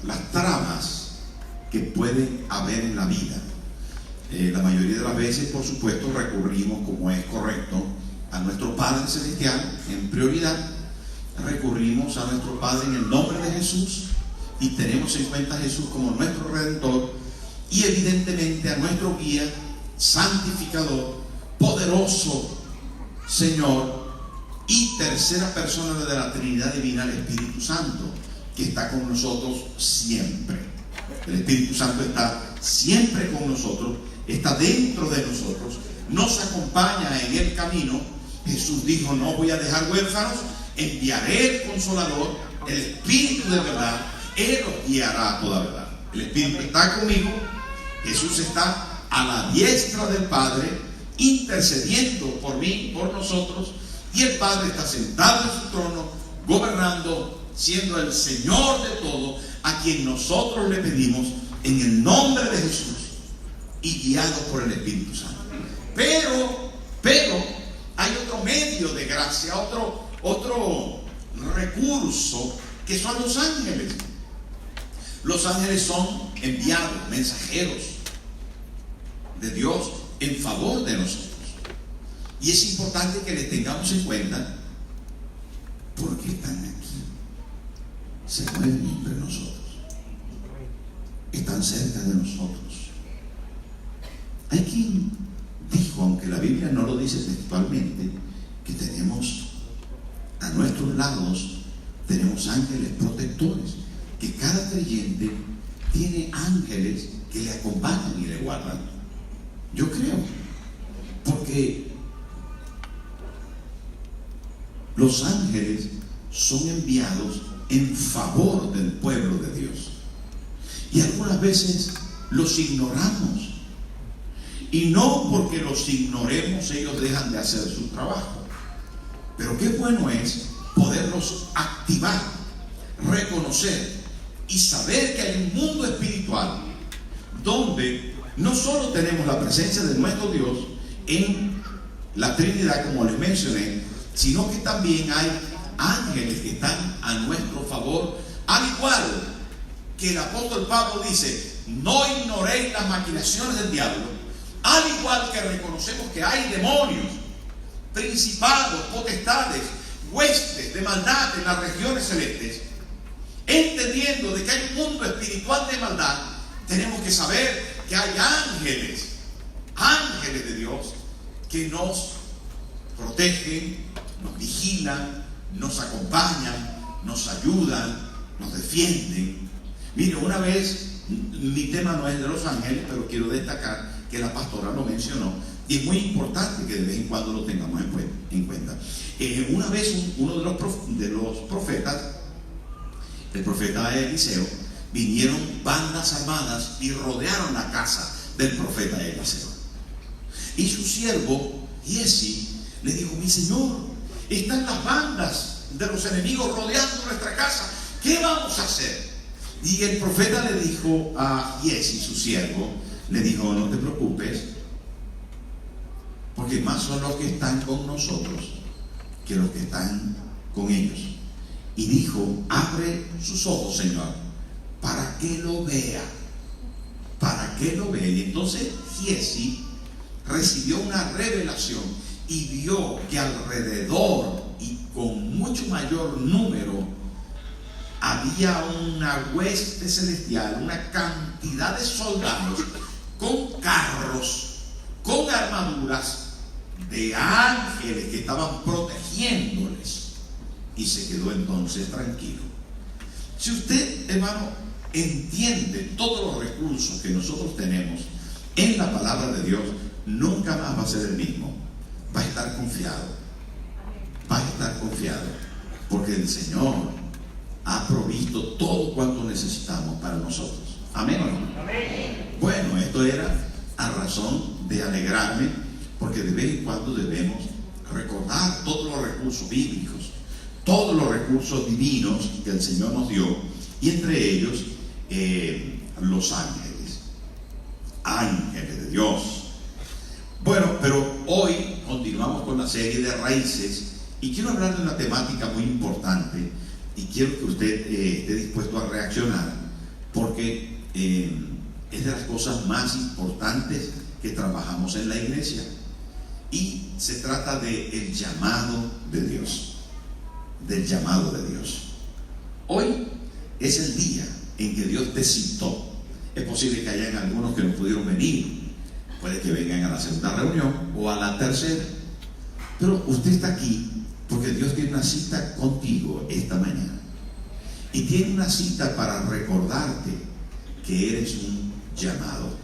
las tramas que puede haber en la vida. La mayoría de las veces, por supuesto, recurrimos, como es correcto, a nuestro Padre Celestial en prioridad. Recurrimos a nuestro Padre en el nombre de Jesús y tenemos en cuenta a Jesús como nuestro Redentor, y evidentemente a nuestro guía, santificador, poderoso Señor y tercera persona de la Trinidad Divina, el Espíritu Santo, que está con nosotros siempre. El Espíritu Santo está siempre con nosotros, está dentro de nosotros, nos acompaña en el camino. Jesús dijo: no voy a dejar huérfanos, enviaré el Consolador, el Espíritu de verdad, Él os guiará a toda verdad. El Espíritu está conmigo, Jesús está a la diestra del Padre, intercediendo por mí, por nosotros, y el Padre está sentado en su trono, gobernando, siendo el Señor de todo, a quien nosotros le pedimos en el nombre de Jesús y guiados por el Espíritu Santo. Pero hay otro medio de gracia, otro recurso, que son los ángeles. Los ángeles son enviados, mensajeros de Dios en favor de nosotros. Y es importante que les tengamos en cuenta porque están aquí, se mueven entre nosotros, están cerca de nosotros. Hay quien dijo, aunque la Biblia no lo dice textualmente, que tenemos a nuestros lados, tenemos ángeles protectores, que cada creyente tiene ángeles que le acompañan y le guardan. Yo creo, porque los ángeles son enviados en favor del pueblo de Dios, y algunas veces los ignoramos, y no porque los ignoremos ellos dejan de hacer su trabajo, pero qué bueno es poderlos activar, reconocer y saber que hay un mundo espiritual donde no solo tenemos la presencia de nuestro Dios en la Trinidad, como les mencioné, sino que también hay ángeles que están a nuestro favor, al igual que el apóstol Pablo dice: no ignoréis las maquinaciones del diablo, al igual que reconocemos que hay demonios, principados, potestades, huestes de maldad en las regiones celestes. Entendiendo de que hay un mundo espiritual de maldad, tenemos que saber que hay ángeles de Dios que nos protegen, nos vigilan, nos acompañan, nos ayudan, nos defienden. Mire, una vez, mi tema no es de los ángeles, pero quiero destacar que la pastora lo mencionó, y es muy importante que de vez en cuando lo tengamos en cuenta. Una vez uno de los profetas, el profeta Eliseo, vinieron bandas armadas y rodearon la casa del profeta Eliseo. Y su siervo Giesi le dijo: mi señor, están las bandas de los enemigos rodeando nuestra casa, ¿qué vamos a hacer? Y el profeta le dijo a Giesi, su siervo, le dijo: no te preocupes, porque más son los que están con nosotros que los que están con ellos. Y dijo: abre sus ojos, Señor, para que lo vea, para que lo vea. Y entonces Giesi recibió una revelación y vio que alrededor y con mucho mayor número había una hueste celestial, una cantidad de soldados con carros, con armaduras de ángeles que estaban protegiéndoles, y se quedó entonces tranquilo. Si usted, hermano, entiende todos los recursos que nosotros tenemos en la palabra de Dios, nunca más va a ser el mismo. Va a estar confiado, porque el Señor ha provisto todo cuanto necesitamos para nosotros. ¿Amén o no? Amén. Bueno, esto era a razón de alegrarme, porque de vez en cuando debemos recordar todos los recursos bíblicos, todos los recursos divinos que el Señor nos dio, y entre ellos los ángeles de Dios. Bueno, pero hoy continuamos con la serie de raíces, y quiero hablar de una temática muy importante, y quiero que usted esté dispuesto a reaccionar, porque es de las cosas más importantes que trabajamos en la iglesia. Y se trata del llamado de Dios. Del llamado de Dios. Hoy es el día en que Dios te citó. Es posible que hayan algunos que no pudieron venir. Puede que vengan a la segunda reunión o a la tercera. Pero usted está aquí porque Dios tiene una cita contigo esta mañana. Y tiene una cita para recordarte que eres un llamado.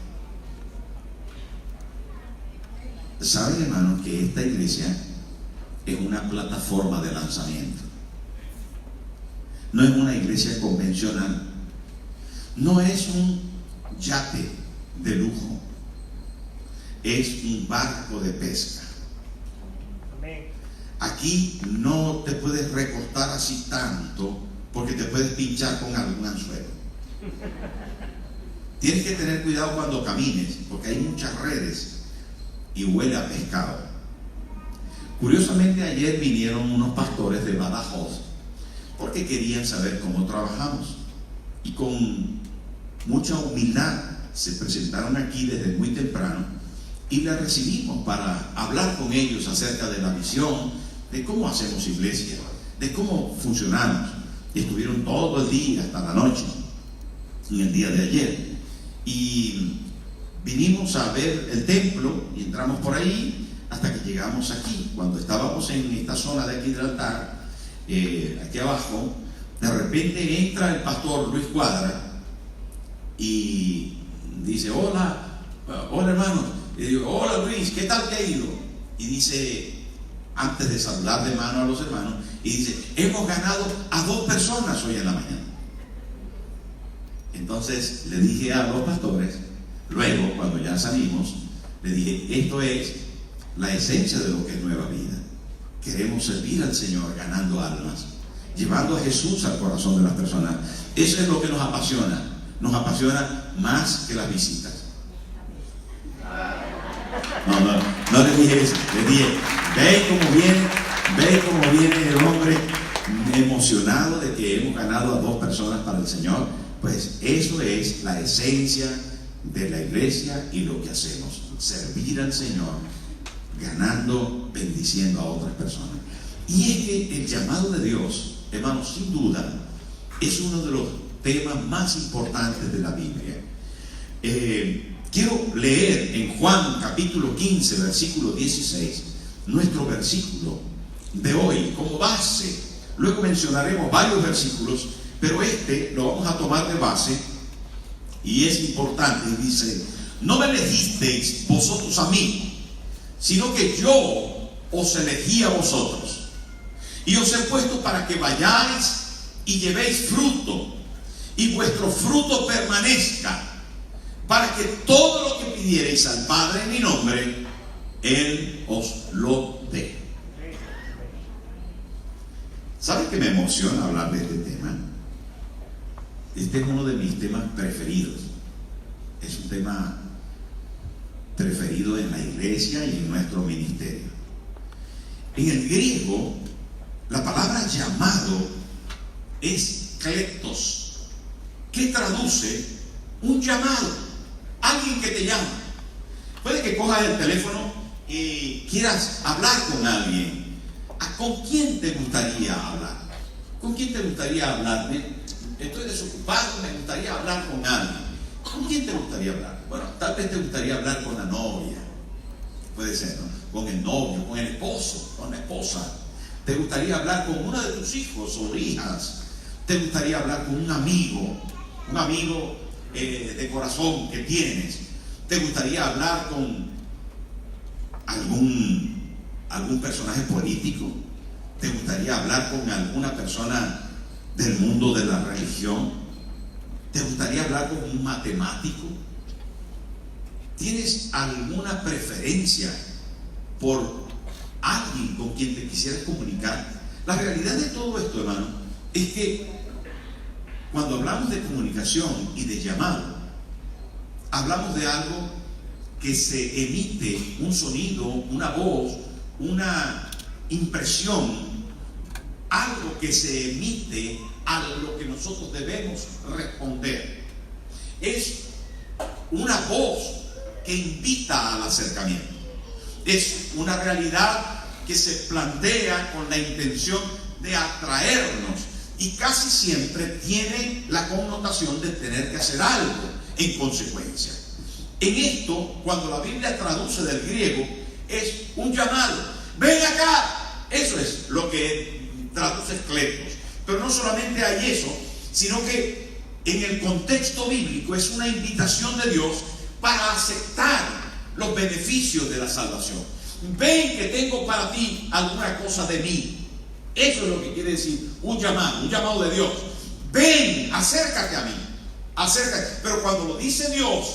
¿Saben, hermanos, que esta iglesia es una plataforma de lanzamiento? No es una iglesia convencional. No es un yate de lujo. Es un barco de pesca. Aquí no te puedes recortar así tanto porque te puedes pinchar con algún anzuelo. Tienes que tener cuidado cuando camines porque hay muchas redes y huele a pescado. Curiosamente, ayer vinieron unos pastores de Badajoz porque querían saber cómo trabajamos, y con mucha humildad se presentaron aquí desde muy temprano y les recibimos para hablar con ellos acerca de la visión, de cómo hacemos iglesia, de cómo funcionamos. Y estuvieron todo el día hasta la noche en el día de ayer, y vinimos a ver el templo y entramos por ahí hasta que llegamos aquí. Cuando estábamos en esta zona de aquí del altar, aquí abajo, de repente entra el pastor Luis Cuadra y dice: hola hermanos. Y digo: hola Luis, ¿qué tal te ha ido? Y dice, antes de saludar de mano a los hermanos, y dice: hemos ganado a 2 personas hoy en la mañana. Entonces le dije a los pastores, luego cuando ya salimos, le dije: esto es la esencia de lo que es Nueva Vida. Queremos servir al Señor ganando almas, llevando a Jesús al corazón de las personas. Eso es lo que nos apasiona. Nos apasiona más que las visitas. No le dije eso. Le dije: ve cómo viene el hombre emocionado de que hemos ganado a 2 personas para el Señor. Pues eso es la esencia de la iglesia y lo que hacemos: servir al Señor, ganando, bendiciendo a otras personas. Y es que el llamado de Dios, hermanos, sin duda es uno de los temas más importantes de la Biblia. Quiero leer en Juan capítulo 15, versículo 16, nuestro versículo de hoy como base. Luego mencionaremos varios versículos, pero este lo vamos a tomar de base y es importante. Dice: no me elegisteis vosotros a mí, sino que yo os elegí a vosotros, y os he puesto para que vayáis y llevéis fruto, y vuestro fruto permanezca, para que todo lo que pidiereis al Padre en mi nombre, Él os lo dé. ¿Sabe que me emociona hablar de este tema? Este es uno de mis temas preferidos. Es un tema preferido en la iglesia y en nuestro ministerio. En el griego, la palabra llamado es kleptos, que traduce un llamado, alguien que te llama. Puede que cojas el teléfono y quieras hablar con alguien. ¿Con quién te gustaría hablar? ¿Con quién te gustaría hablar? Estoy desocupado, me gustaría hablar con alguien. ¿Con quién te gustaría hablar? Bueno, tal vez te gustaría hablar con la novia. Puede ser, ¿no? Con el novio, con el esposo, con la esposa. Te gustaría hablar con uno de tus hijos o hijas. Te gustaría hablar con un amigo de corazón que tienes. Te gustaría hablar con algún personaje político. Te gustaría hablar con alguna persona del mundo de la religión. ¿Te gustaría hablar con un matemático? ¿Tienes alguna preferencia por alguien con quien te quisieras comunicar? La realidad de todo esto, hermano, es que cuando hablamos de comunicación y de llamado, hablamos de algo que se emite, un sonido, una voz, una impresión, algo que se emite a lo que nosotros debemos responder. es una voz que invita al acercamiento. Es una realidad que se plantea con la intención de atraernos y casi siempre tiene la connotación de tener que hacer algo en consecuencia. En esto, cuando la Biblia traduce del griego, es un llamado. ¡Ven acá! Eso es lo que traduce Kletos. Pero no solamente hay eso, sino que en el contexto bíblico es una invitación de Dios para aceptar los beneficios de la salvación. Ven que tengo para ti alguna cosa de mí. Eso es lo que quiere decir un llamado de Dios. Ven, acércate a mí, acércate. Pero cuando lo dice Dios,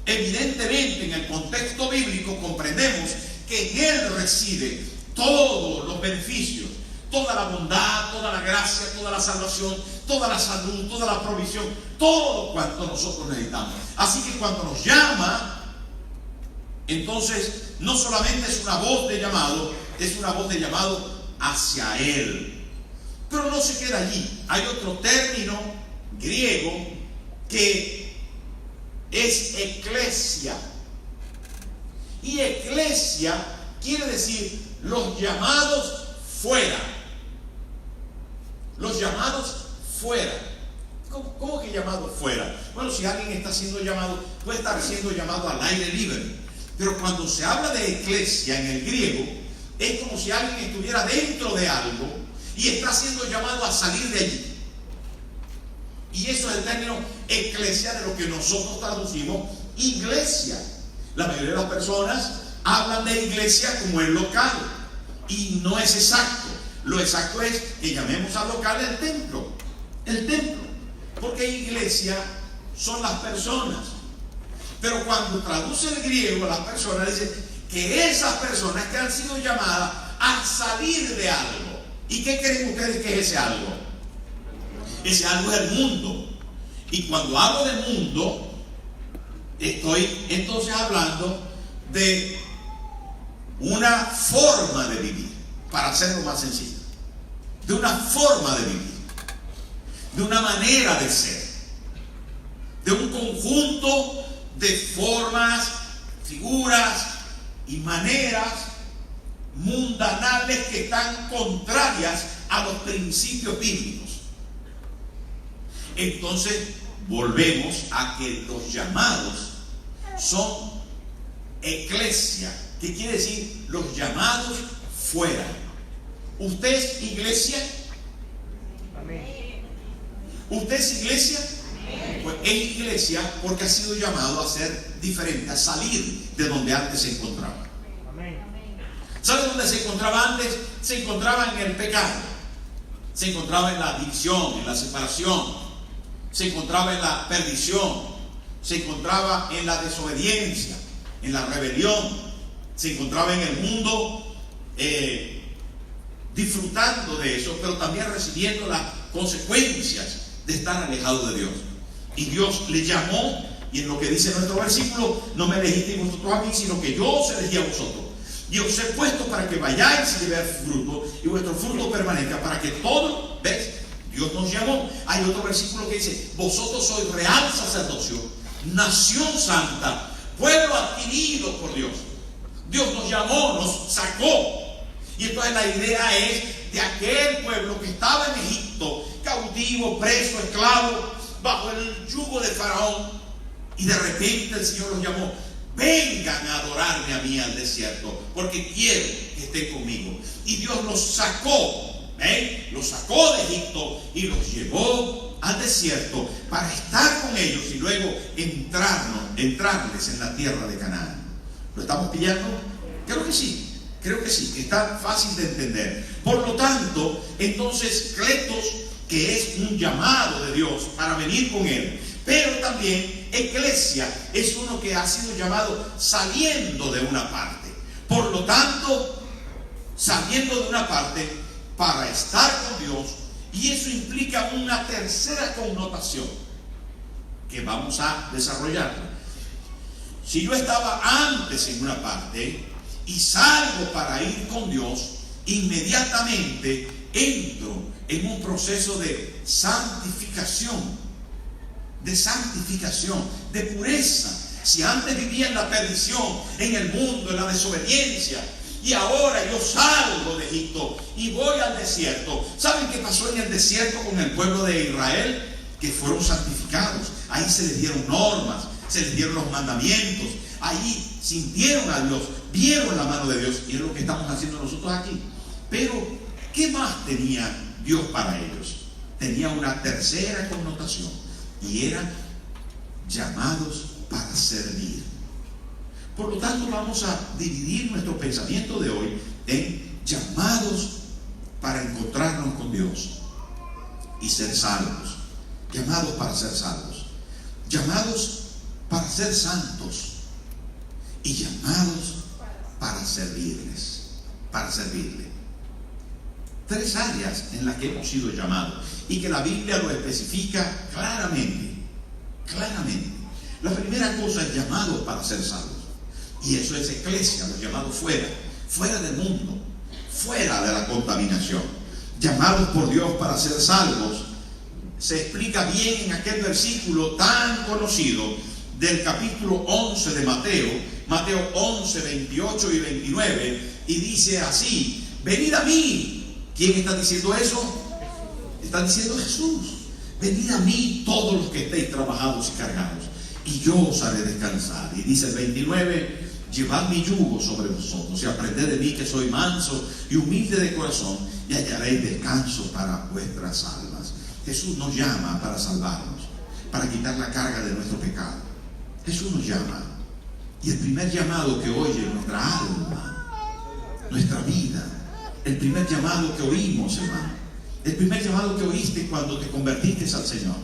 evidentemente en el contexto bíblico comprendemos que en Él reside todos los beneficios, toda la bondad, toda la gracia, toda la salvación, toda la salud, toda la provisión, todo cuanto nosotros necesitamos. Así que cuando nos llama, entonces no solamente es una voz de llamado, es una voz de llamado hacia Él. Pero no se queda allí. Hay otro término griego que es eclesia. Y eclesia quiere decir los llamados fuera. Los llamados fuera. ¿Cómo que llamados fuera? Bueno, si alguien está siendo llamado, puede estar siendo llamado al aire libre. Pero cuando se habla de eclesia en el griego, es como si alguien estuviera dentro de algo y está siendo llamado a salir de allí. Y eso es el término eclesia, de lo que nosotros traducimos iglesia. La mayoría de las personas hablan de iglesia como el local, y no es exacto. Lo exacto es que llamemos al local el templo. El templo. Porque iglesia son las personas. Pero cuando traduce el griego, las personas dicen que esas personas que han sido llamadas a salir de algo. ¿Y qué creen ustedes que es ese algo? Ese algo es el mundo. Y cuando hablo del mundo, estoy entonces hablando de una forma de vivir, para hacerlo más sencillo. De una forma de vivir, de una manera de ser, de un conjunto de formas, figuras y maneras mundanales que están contrarias a los principios bíblicos. Entonces volvemos a que los llamados son eclesia, que quiere decir los llamados fuera. ¿Usted es iglesia? Amén. ¿Usted es iglesia? Pues es iglesia porque ha sido llamado a ser diferente, a salir de donde antes se encontraba. ¿Sabe dónde se encontraba antes? Se encontraba en el pecado, se encontraba en la división, en la separación, se encontraba en la perdición, se encontraba en la desobediencia, en la rebelión, se encontraba en el mundo disfrutando de eso, pero también recibiendo las consecuencias de estar alejado de Dios. Y Dios le llamó, y en lo que dice nuestro versículo, no me elegisteis vosotros a mí, sino que yo os elegí a vosotros. Y os he puesto para que vayáis y llevéis fruto, y vuestro fruto permanezca, para que todo, ¿ves? Dios nos llamó. Hay otro versículo que dice: vosotros sois real sacerdocio, nación santa, pueblo adquirido por Dios. Dios nos llamó, nos sacó. Y entonces la idea es de aquel pueblo que estaba en Egipto, cautivo, preso, esclavo, bajo el yugo de Faraón, y de repente el Señor los llamó: vengan a adorarme a mí al desierto, porque quiero que estén conmigo. Y Dios los sacó, los sacó de Egipto y los llevó al desierto para estar con ellos y luego entrarles en la tierra de Canaán. ¿Lo estamos pillando? Creo que sí, que está fácil de entender. Por lo tanto, entonces Kletos, que es un llamado de Dios para venir con Él, pero también eclesia es uno que ha sido llamado saliendo de una parte. Por lo tanto, saliendo de una parte para estar con Dios, y eso implica una tercera connotación que vamos a desarrollar. Si yo estaba antes en una parte y salgo para ir con Dios, inmediatamente entro en un proceso de santificación, de santificación, de pureza. Si antes vivía en la perdición, en el mundo, en la desobediencia, y ahora yo salgo de Egipto y voy al desierto. ¿Saben qué pasó en el desierto con el pueblo de Israel? Que fueron santificados. Ahí se les dieron normas, se les dieron los mandamientos. Ahí sintieron a Dios, vieron la mano de Dios, y es lo que estamos haciendo nosotros aquí. Pero, ¿qué más tenía Dios para ellos? Tenía una tercera connotación, y eran llamados para servir. Por lo tanto, vamos a dividir nuestro pensamiento de hoy en llamados para encontrarnos con Dios y ser salvos. Llamados para ser salvos. Llamados para ser santos. Y llamados para servirles. Para servirle. Tres áreas en las que hemos sido llamados y que la Biblia lo especifica claramente. Claramente. La primera cosa es llamados para ser salvos. Y eso es eclesia, los llamados fuera del mundo, fuera de la contaminación. Llamados por Dios para ser salvos. Se explica bien en aquel versículo tan conocido del capítulo 11 de Mateo 11, 28 y 29, y dice así: venid a mí. ¿Quién está diciendo eso? Está diciendo Jesús. Venid a mí todos los que estéis trabajados y cargados, y yo os haré descansar. Y dice el 29: llevad mi yugo sobre vosotros y aprended de mí, que soy manso y humilde de corazón, y hallaréis descanso para vuestras almas. Jesús nos llama para salvarnos, para quitar la carga de nuestro pecado. Jesús nos llama. Y el primer llamado que oye nuestra alma, nuestra vida, el primer llamado que oímos, hermano, el primer llamado que oíste cuando te convertiste al Señor,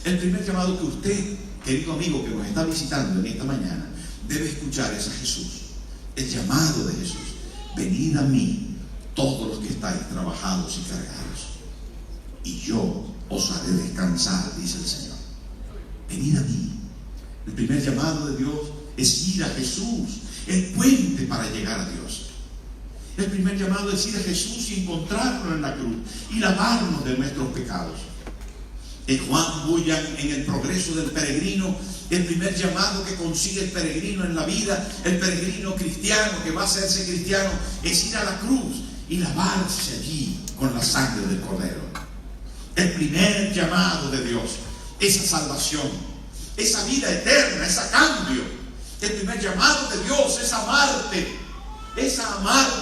el primer llamado que usted, querido amigo que nos está visitando en esta mañana, debe escuchar es a Jesús. El llamado de Jesús: venid a mí todos los que estáis trabajados y cargados, y yo os haré descansar, dice el Señor. Venid a mí. El primer llamado de Dios es ir a Jesús, el puente para llegar a Dios. El primer llamado es ir a Jesús y encontrarlo en la cruz y lavarnos de nuestros pecados. En Juan Bunyan, en el progreso del peregrino, el primer llamado que consigue el peregrino en la vida, el peregrino cristiano que va a hacerse cristiano, es ir a la cruz y lavarse allí con la sangre del Cordero. El primer llamado de Dios, esa salvación, esa vida eterna, ese cambio. El primer llamado de Dios es amarte,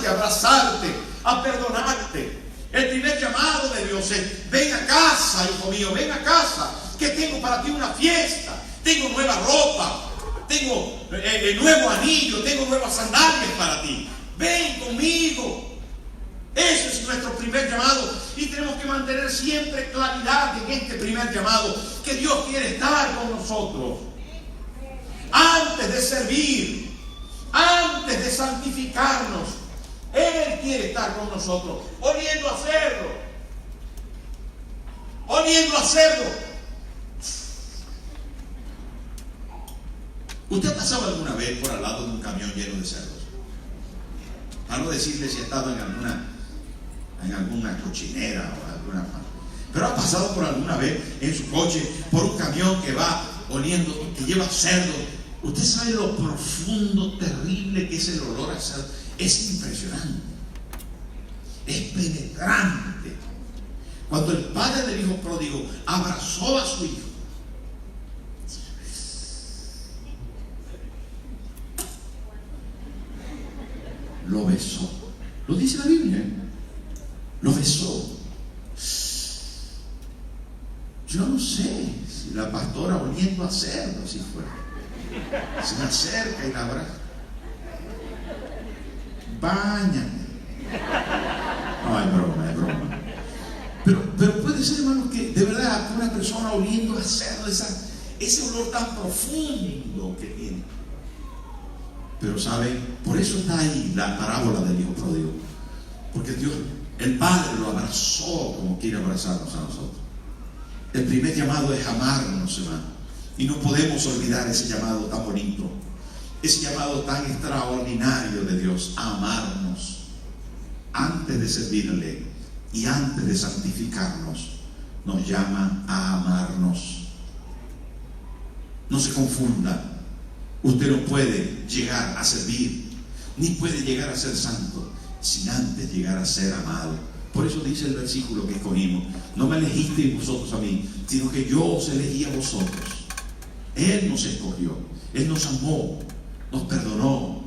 abrazarte, a perdonarte. El primer llamado de Dios es: ven a casa, hijo mío, ven a casa, que tengo para ti una fiesta, tengo nueva ropa, tengo nuevo anillo, tengo nuevas sandalias para ti, ven conmigo. Ese es nuestro primer llamado, y tenemos que mantener siempre claridad en este primer llamado, que Dios quiere estar con nosotros. Antes de servir, antes de santificarnos, Él quiere estar con nosotros, oliendo a cerdo, oliendo a cerdo. ¿Usted ha pasado alguna vez por al lado de un camión lleno de cerdos? Para no decirle si ha estado en alguna cochinera o alguna parte, pero ha pasado por alguna vez en su coche por un camión que va oliendo, que lleva cerdo. Usted sabe lo profundo, terrible que es el olor a cerdo. Es impresionante, es penetrante. Cuando el padre del hijo pródigo abrazó a su hijo, lo besó. Lo dice la Biblia, ¿eh? Lo besó. Yo no sé si la pastora oliendo a cerdo, si fue, se me acerca y la abraza. Báñame. No, es broma. Pero puede ser, hermano, que de verdad una persona oliendo a cerdo, ese olor tan profundo que tiene. Pero saben, por eso está ahí la parábola del hijo pródigo, porque Dios, el Padre, lo abrazó como quiere abrazarnos a nosotros. El primer llamado es amarnos, hermano, y no podemos olvidar ese llamado tan bonito, ese llamado tan extraordinario de Dios, a amarnos. Antes de servirle y antes de santificarnos, nos llama a amarnos. No se confunda. Usted no puede llegar a servir, ni puede llegar a ser santo, sin antes llegar a ser amado. Por eso dice el versículo que escogimos: no me elegisteis vosotros a mí, sino que yo os elegí a vosotros. Él nos escogió, Él nos amó, nos perdonó,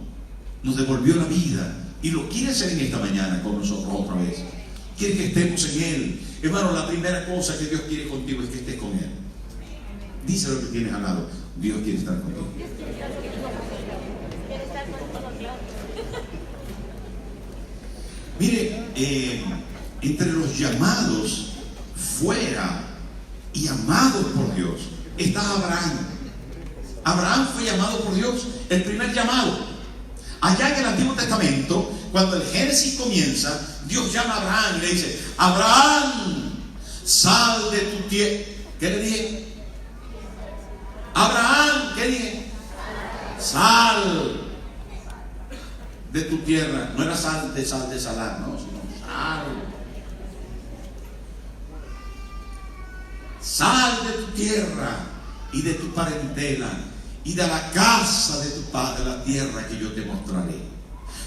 nos devolvió la vida, y lo quiere hacer en esta mañana con nosotros otra vez. Quiere que estemos en Él. Hermano, la primera cosa que Dios quiere contigo es que estés con Él. Dice lo que tienes al lado: Dios quiere estar contigo. Mire, entre los llamados fuera y amados por Dios está Abraham. Abraham fue llamado por Dios, el primer llamado. Allá en el Antiguo Testamento, cuando el Génesis comienza, Dios llama a Abraham y le dice: Abraham, sal de tu tierra. ¿Qué le dije? Abraham, ¿qué dije? Sal de tu tierra. No era sal de salar, no, sino sal. Sal de tu tierra y de tu parentela y de la casa de tu padre, la tierra que yo te mostraré.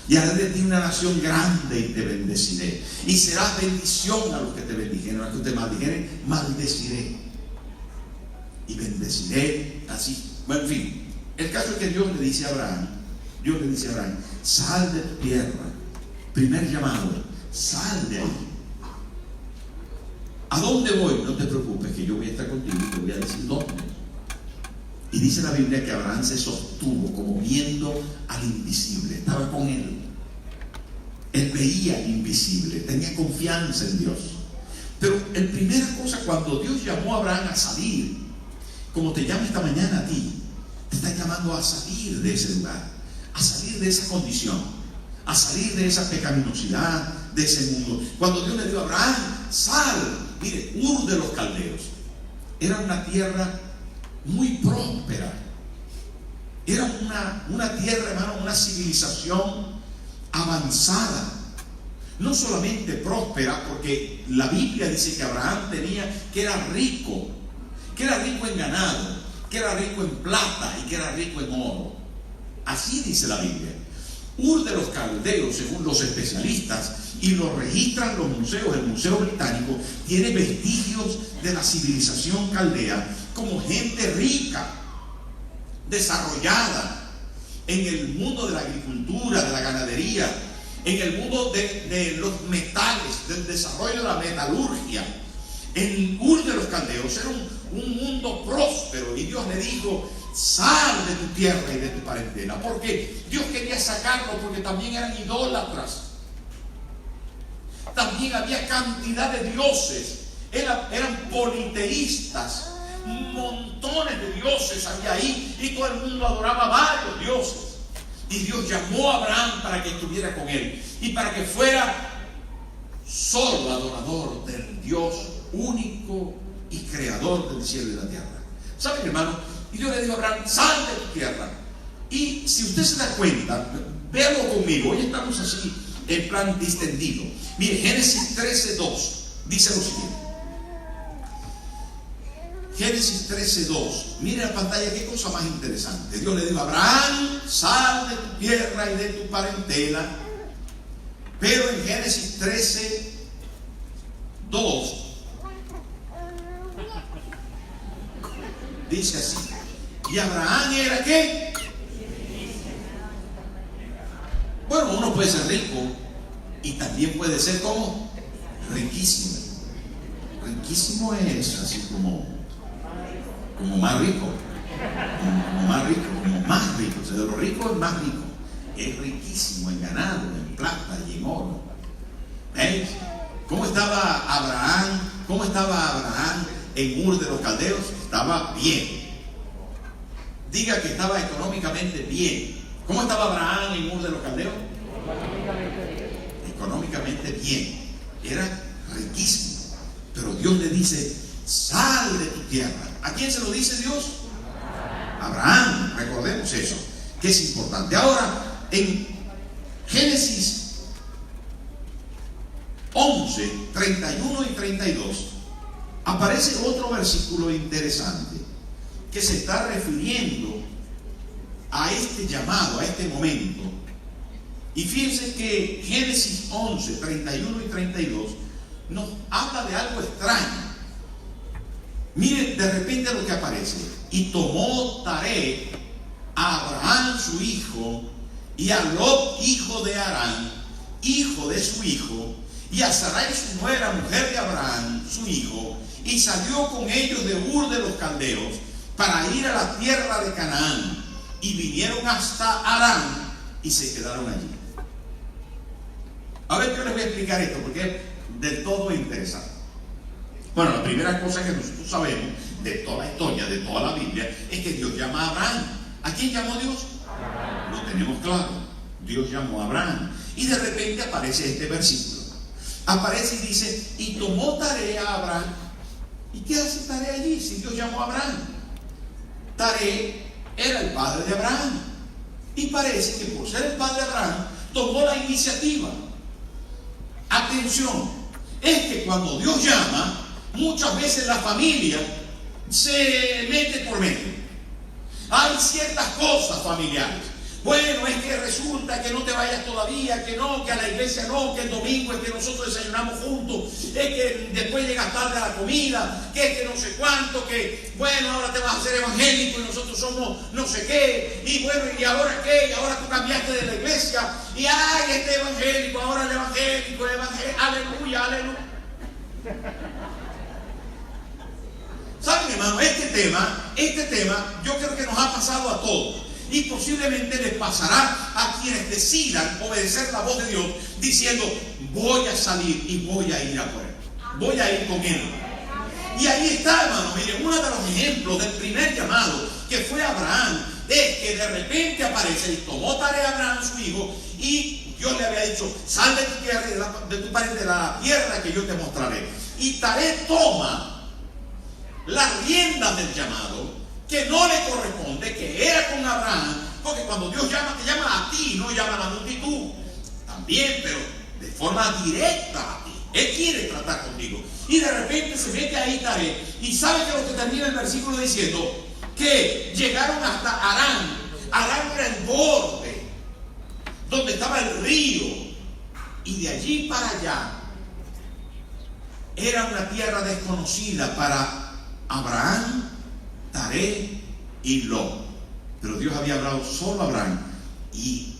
Y haré de ti una nación grande y te bendeciré. Y serás bendición a los que te bendijeren. A los que te maldijeren, maldeciré. Y bendeciré así. Bueno, en fin, el caso es que Dios le dice a Abraham, sal de tu tierra. Primer llamado, sal de ahí. ¿A dónde voy? No te preocupes, que yo voy a estar contigo y te voy a decir dónde. Y dice la Biblia que Abraham se sostuvo como viendo al invisible. Estaba con él. Él veía al invisible, tenía confianza en Dios. Pero la primera cosa, cuando Dios llamó a Abraham a salir, como te llama esta mañana a ti, te está llamando a salir de ese lugar, a salir de esa condición, a salir de esa pecaminosidad, de ese mundo. Cuando Dios le dijo a Abraham: sal. Mire, Ur de los Caldeos era una tierra muy próspera. Era una tierra, hermano, una civilización avanzada. No solamente próspera, porque la Biblia dice que Abraham que era rico en ganado, que era rico en plata y que era rico en oro. Así dice la Biblia. Ur de los Caldeos, según los especialistas, y lo registran los museos, el Museo Británico tiene vestigios de la civilización caldea como gente rica, desarrollada en el mundo de la agricultura, de la ganadería, en el mundo de los metales, del desarrollo de la metalurgia. En Ur de los Caldeos era un mundo próspero, y Dios le dijo: sal de tu tierra y de tu parentela, porque Dios quería sacarlo, porque también eran idólatras. También había cantidad de dioses, eran politeístas, montones de dioses había ahí, y todo el mundo adoraba varios dioses. Y Dios llamó a Abraham para que estuviera con él y para que fuera solo adorador del Dios único y creador del cielo y la tierra. ¿Saben, hermano? Y Dios le dijo a Abraham: sal de tu tierra. Y si usted se da cuenta, véalo conmigo. Hoy estamos así en plan distendido. Mire, Génesis 13:2 dice lo siguiente. Génesis 13:2. Mire la pantalla, qué cosa más interesante. Dios le dijo a Abraham: sal de tu tierra y de tu parentela. Pero en Génesis 13:2 dice así: y Abraham era ¿qué? Bueno, uno puede ser rico y también puede ser como riquísimo. Riquísimo es así como más rico, como más rico, como más rico. O sea, de lo rico es más rico. Es riquísimo en ganado, en plata y en oro. ¿Ves? ¿Cómo estaba Abraham? ¿Cómo estaba Abraham en Ur de los Caldeos? Estaba bien. Diga que estaba económicamente bien. ¿Cómo estaba Abraham en Ur de los Caldeos? Económicamente bien. Era riquísimo. Pero Dios le dice: sal de tu tierra. ¿A quién se lo dice Dios? Abraham. Recordemos eso, que es importante. Ahora, en Génesis 11, 31 y 32 aparece otro versículo interesante que se está refiriendo a este llamado, a este momento. Y fíjense que Génesis 11, 31 y 32 nos habla de algo extraño. Miren de repente lo que aparece. Y tomó Taré a Abraham su hijo, y a Lot hijo de Harán, hijo de su hijo, y a Sarai su nuera, mujer de Abraham su hijo, y salió con ellos de Ur de los Caldeos para ir a la tierra de Canaán, y vinieron hasta Harán y se quedaron allí. A ver, yo les voy a explicar esto porque es del todo interesante. Bueno, la primera cosa que nosotros sabemos de toda la historia, de toda la Biblia, es que Dios llama a Abraham. ¿A quién llamó Dios? Lo tenemos claro. Dios llamó a Abraham. Y de repente aparece este versículo. Aparece y dice, y tomó Taré a Abraham. ¿Y qué hace Taré allí si Dios llamó a Abraham? Taré era el padre de Abraham. Y parece que por ser el padre de Abraham, tomó la iniciativa. Atención, es que cuando Dios llama, muchas veces la familia se mete por medio. Hay ciertas cosas familiares. Bueno, es que resulta que no te vayas todavía, que no, que a la iglesia no, que el domingo es que nosotros desayunamos juntos, es que después llegas tarde a la comida, que es que no sé cuánto, que bueno, ahora te vas a hacer evangélico y nosotros somos no sé qué, y bueno, y ahora qué, y ahora tú cambiaste de la iglesia, y ay, este evangélico, ahora el evangélico, aleluya, aleluya. ¿Saben, hermano? Este tema, yo creo que nos ha pasado a todos. Y posiblemente les pasará a quienes decidan obedecer la voz de Dios, diciendo, voy a salir y voy a ir a por él. Voy a ir con él. Y ahí está, hermano. Miren, uno de los ejemplos del primer llamado, que fue Abraham, es que de repente aparece y tomó Taré a Abraham, su hijo, y Dios le había dicho, sal de tu tierra, de tu país, de la tierra que yo te mostraré. Y Taré toma las riendas del llamado, que no le corresponde, que era con Abraham, porque cuando Dios llama, te llama a ti, no llama a la multitud. También, pero de forma directa a ti. Él quiere tratar contigo. Y de repente se mete ahí Taré, y sabe que lo que termina el versículo diciendo, que llegaron hasta Harán. Harán era el borde, donde estaba el río, y de allí para allá era una tierra desconocida para Abraham, Taré y Lot. Pero Dios había hablado solo a Abraham, y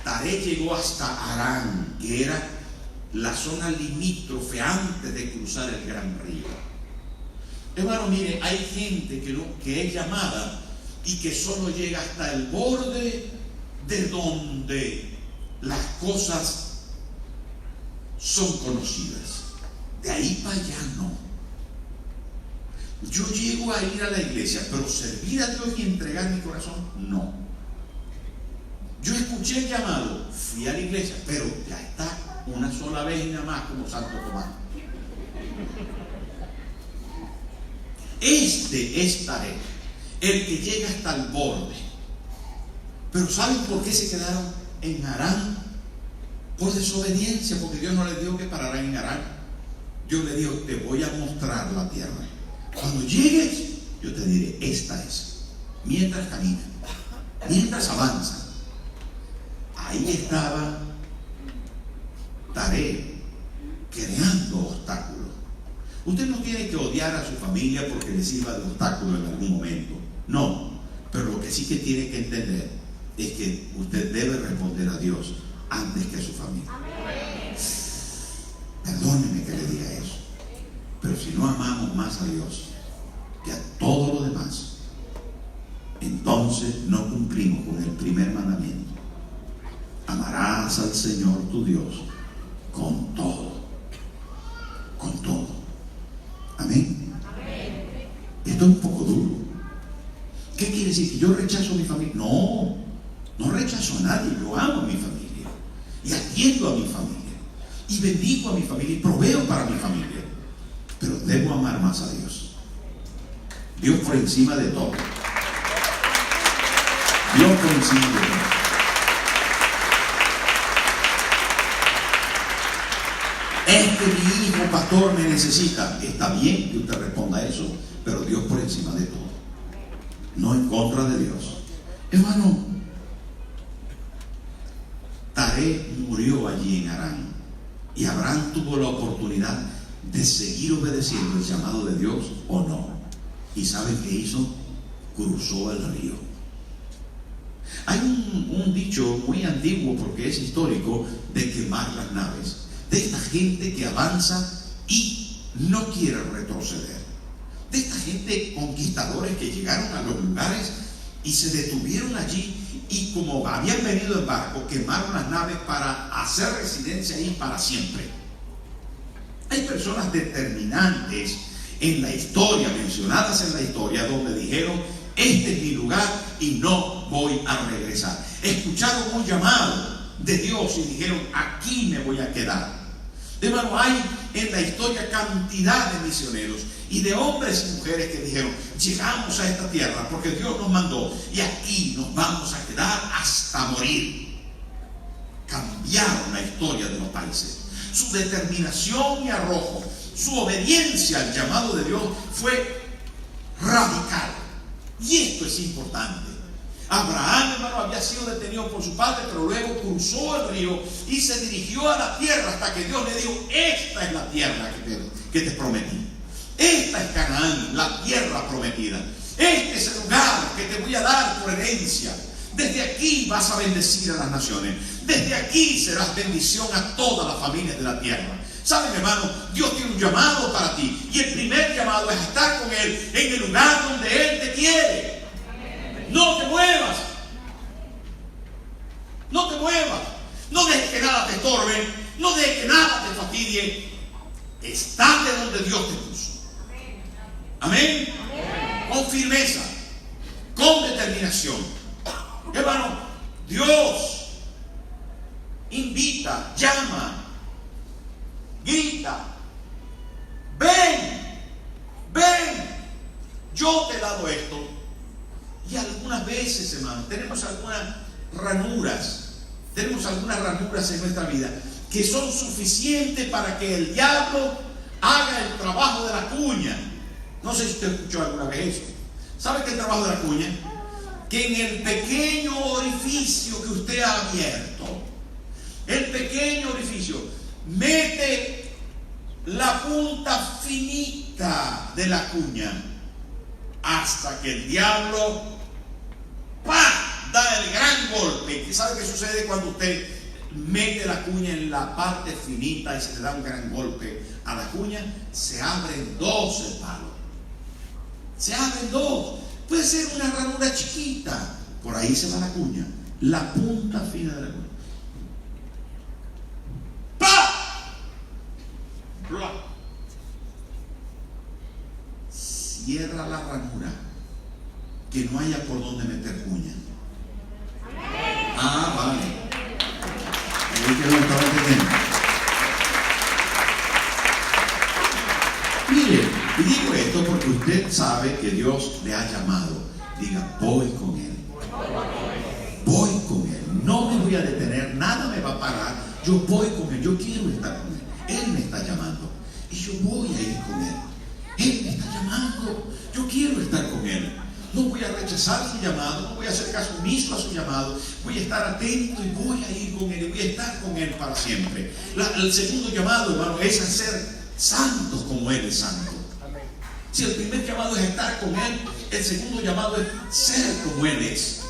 Taré llegó hasta Harán, que era la zona limítrofe antes de cruzar el gran río. Hermano, mire, hay gente que es llamada y que solo llega hasta el borde de donde las cosas son conocidas. De ahí para allá no. Yo llego a ir a la iglesia, pero servir a Dios y entregar mi corazón, no. Yo escuché el llamado, fui a la iglesia, pero ya está una sola vez y nada más, como Santo Tomás. Este es Taré, el que llega hasta el borde. Pero ¿saben por qué se quedaron en Harán? Por desobediencia, porque Dios no les dijo que pararan en Harán. Dios le dijo, te voy a mostrar la tierra. Cuando llegues, yo te diré, esta es. Mientras caminan, mientras avanzan, ahí estaba Taré creando obstáculos. Usted no tiene que odiar a su familia porque le sirva de obstáculo en algún momento. No, pero lo que sí que tiene que entender es que usted debe responder a Dios antes que a su familia. Perdóneme que le diga eso, pero si no amamos más a Dios que a todo lo demás, entonces no cumplimos con el primer mandamiento. Amarás al Señor tu Dios con todo. Con todo. Amén. Esto es un poco duro. ¿Qué quiere decir? ¿Que yo rechazo a mi familia? No, no rechazo a nadie. Yo amo a mi familia y atiendo a mi familia y bendigo a mi familia y proveo para mi familia, pero debo amar más a Dios. Dios por encima de todo. Dios por encima de todo. Es que mi hijo pastor me necesita. Está bien que usted responda eso, pero Dios por encima de todo. no en contra de Dios. Hermano, Taré murió allí en Harán, y Abraham tuvo la oportunidad de seguir obedeciendo el llamado de Dios o no. ¿Y sabe qué hizo? Cruzó el río. Hay un dicho muy antiguo, porque es histórico, de quemar las naves, de esta gente que avanza y no quiere retroceder, de esta gente conquistadores que llegaron a los lugares y se detuvieron allí, y como habían venido en barco, quemaron las naves para hacer residencia ahí para siempre. Hay personas determinantes en la historia, mencionadas en la historia, donde dijeron: este es mi lugar y no voy a regresar. Escucharon un llamado de Dios y dijeron: aquí me voy a quedar. Hermano, hay en la historia cantidad de misioneros y de hombres y mujeres que dijeron: llegamos a esta tierra porque Dios nos mandó y aquí nos vamos a quedar hasta morir. Cambiaron la historia de los países. Su determinación y arrojo, su obediencia al llamado de Dios fue radical. Y esto es importante. Abraham, hermano, había sido detenido por su padre, pero luego cruzó el río y se dirigió a la tierra hasta que Dios le dijo: esta es la tierra que te prometí. Esta es Canaán, la tierra prometida. Este es el lugar que te voy a dar por herencia. Desde aquí vas a bendecir a las naciones. Desde aquí serás bendición a todas las familias de la tierra. ¿Saben, hermano? Dios tiene un llamado para ti. Y el primer llamado es estar con Él en el lugar donde Él te quiere. No te muevas. No te muevas. No dejes que nada te estorbe. No dejes que nada te fastidie. Estate donde Dios te puso. Amén. Con firmeza, con determinación. Hermano, Dios invita, llama, grita: ven, ven, yo te he dado esto. Y algunas veces, hermano, tenemos algunas ranuras en nuestra vida que son suficientes para que el diablo haga el trabajo de la cuña. No sé si usted escuchó alguna vez eso. ¿Sabe qué es el trabajo de la cuña? Que en el pequeño orificio que usted ha abierto, el pequeño orificio, mete la punta finita de la cuña hasta que el diablo da el gran golpe. ¿Y sabe qué sucede cuando usted mete la cuña en la parte finita y se le da un gran golpe a la cuña? Se abren dos el palo. Se abren dos. Puede ser una ranura chiquita. Por ahí se va la cuña. La punta fina de la cuña. ¡Pah! ¡Blah! Cierra la ranura. Que no haya por dónde meter cuña. Ah, vale. Ahí que lo estaba entendiendo. Mire, y digo esto porque usted sabe que Dios le ha llamado. Diga: voy con Él. Voy con Él. No me voy a detener, nada me va a parar. Yo voy con Él. Yo quiero estar con Él. Él me está llamando y yo voy a ir con Él. Él me está llamando. Yo quiero estar con Él. No voy a rechazar su llamado, no voy a hacer caso omiso a su llamado. Voy a estar atento y voy a ir con Él y voy a estar con Él para siempre. El segundo llamado, hermano, es a ser santos como Él es santo. Si el primer llamado es estar con Él, el segundo llamado es ser como Él es.